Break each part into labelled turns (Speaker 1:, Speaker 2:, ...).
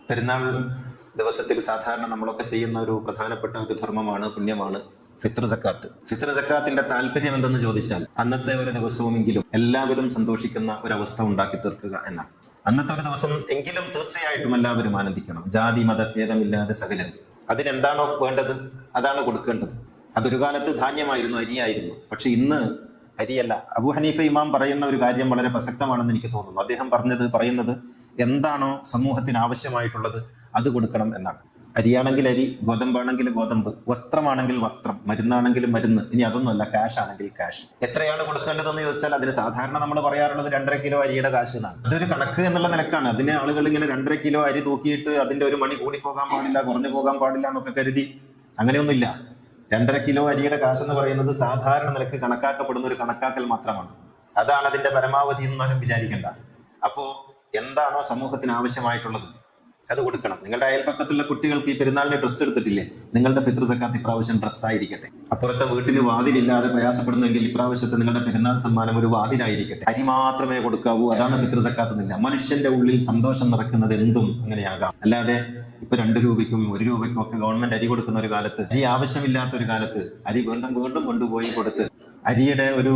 Speaker 1: പെരുന്നാൾ ദിവസത്തിൽ സാധാരണ നമ്മളൊക്കെ ചെയ്യുന്ന ഒരു പ്രധാനപ്പെട്ട ഒരു ധർമ്മമാണ്, പുണ്യമാണ് ഫിത്ർ സക്കാത്ത്. ഫിത്ർ സക്കാത്തിന്റെ താല്പര്യം എന്തെന്ന് ചോദിച്ചാൽ അന്നത്തെ ഒരു ദിവസവുമെങ്കിലും എല്ലാവരും സന്തോഷിക്കുന്ന ഒരവസ്ഥ ഉണ്ടാക്കി തീർക്കുക എന്നാണ്. അന്നത്തെ ഒരു ദിവസം എങ്കിലും തീർച്ചയായിട്ടും എല്ലാവരും ആനന്ദിക്കണം, ജാതി മതഭേദമില്ലാതെ സകലരും. അതിനെന്താണോ വേണ്ടത് അതാണ് കൊടുക്കേണ്ടത്. അതൊരു കാലത്ത് ധാന്യമായിരുന്നു, അരിയായിരുന്നു. പക്ഷെ ഇന്ന് അരിയല്ല. അബൂ ഹനീഫ ഇമാം പറയുന്ന ഒരു കാര്യം വളരെ പ്രസക്തമാണെന്ന് എനിക്ക് തോന്നുന്നു. അദ്ദേഹം പറയുന്നത് എന്താണോ സമൂഹത്തിന് ആവശ്യമായിട്ടുള്ളത് അത് കൊടുക്കണം എന്നാണ്. അരിയാണെങ്കിൽ അരി, ഗോതമ്പാണെങ്കിൽ ഗോതമ്പ്, വസ്ത്രമാണെങ്കിൽ വസ്ത്രം, മരുന്നാണെങ്കിൽ മരുന്ന്. ഇനി അതൊന്നുമല്ല, ക്യാഷ് ആണെങ്കിൽ ക്യാഷ്. എത്രയാണ് കൊടുക്കേണ്ടതെന്ന് ചോദിച്ചാൽ അതിന് സാധാരണ നമ്മൾ പറയാറുള്ളത് 2.5 കിലോ അരിയുടെ കാശ് എന്നാണ്. അതൊരു കണക്ക് എന്നുള്ള നിലക്കാണ്. അതിനെ ആളുകൾ ഇങ്ങനെ 2.5 കിലോ അരി തൂക്കിയിട്ട് അതിന്റെ ഒരു മണി കൂടി പോകാൻ പാടില്ല, കുറഞ്ഞു പോകാൻ പാടില്ല എന്നൊക്കെ കരുതി. അങ്ങനെയൊന്നുമില്ല. 2.5 കിലോ അരിയുടെ കാശ് എന്ന് പറയുന്നത് സാധാരണ നിലക്ക് കണക്കാക്കപ്പെടുന്ന ഒരു കണക്കാക്കൽ മാത്രമാണ്. അതാണ് അതിന്റെ പരമാവധി എന്ന് വിചാരിക്കേണ്ട. അപ്പോ എന്താണോ സമൂഹത്തിന് ആവശ്യമായിട്ടുള്ളത് അത് കൊടുക്കണം. നിങ്ങളുടെ അയൽപക്കത്തുള്ള കുട്ടികൾക്ക് ഈ പെരുന്നാളിന് ഡ്രസ്സ് എടുത്തിട്ടില്ലേ? നിങ്ങളുടെ ഫിത്ർ സക്കാത്ത് ഇപ്രാവശ്യം ഡ്രസ്സായിരിക്കട്ടെ. അപ്പുറത്തെ വീട്ടിന് വാതിലില്ലാതെ പ്രയാസപ്പെടുന്നെങ്കിൽ ഇപ്രാവശ്യത്തെ നിങ്ങളുടെ പെരുന്നാൾ സമ്മാനം ഒരു വാതിലായിരിക്കട്ടെ. അരി മാത്രമേ കൊടുക്കാവൂ, അതാണ് ഫിത്ർ സക്കാത്ത് എന്നില്ല. മനുഷ്യന്റെ ഉള്ളിൽ സന്തോഷം നിറക്കുന്നത് എന്തും അങ്ങനെയാകാം. അല്ലാതെ ഇപ്പൊ 2 രൂപയ്ക്കും 1 രൂപയ്ക്കും ഒക്കെ ഗവൺമെന്റ് അരി കൊടുക്കുന്ന ഒരു കാലത്ത്, അരി ആവശ്യമില്ലാത്ത ഒരു കാലത്ത് അരി വീണ്ടും വീണ്ടും കൊണ്ടുപോയി കൊടുത്ത് അരിയുടെ ഒരു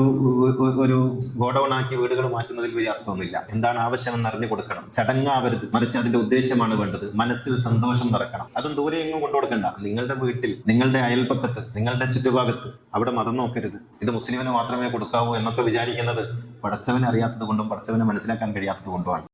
Speaker 1: ഗോഡൌൺ ആക്കി വീടുകൾ മാറ്റുന്നതിൽ വലിയ അർത്ഥമൊന്നുമില്ല. എന്താണ് ആവശ്യമെന്ന് അറിഞ്ഞു കൊടുക്കണം. ചടങ്ങാവരുത്, മറിച്ച് അതിന്റെ ഉദ്ദേശമാണ് വേണ്ടത്. മനസ്സിൽ സന്തോഷം നിറക്കണം. അതും ദൂരെ എങ്ങും കൊണ്ടു കൊടുക്കണ്ട. നിങ്ങളുടെ വീട്ടിൽ, നിങ്ങളുടെ അയൽപക്കത്ത്, നിങ്ങളുടെ ചുറ്റുഭാഗത്ത്, അവിടെ മതം നോക്കരുത്. ഇത് മുസ്ലിമിന് മാത്രമേ കൊടുക്കാവൂ എന്നൊക്കെ വിചാരിക്കുന്നത് പടച്ചവനെ അറിയാത്തത് കൊണ്ടും പടച്ചവനെ മനസ്സിലാക്കാൻ കഴിയാത്തത് കൊണ്ടുമാണ്.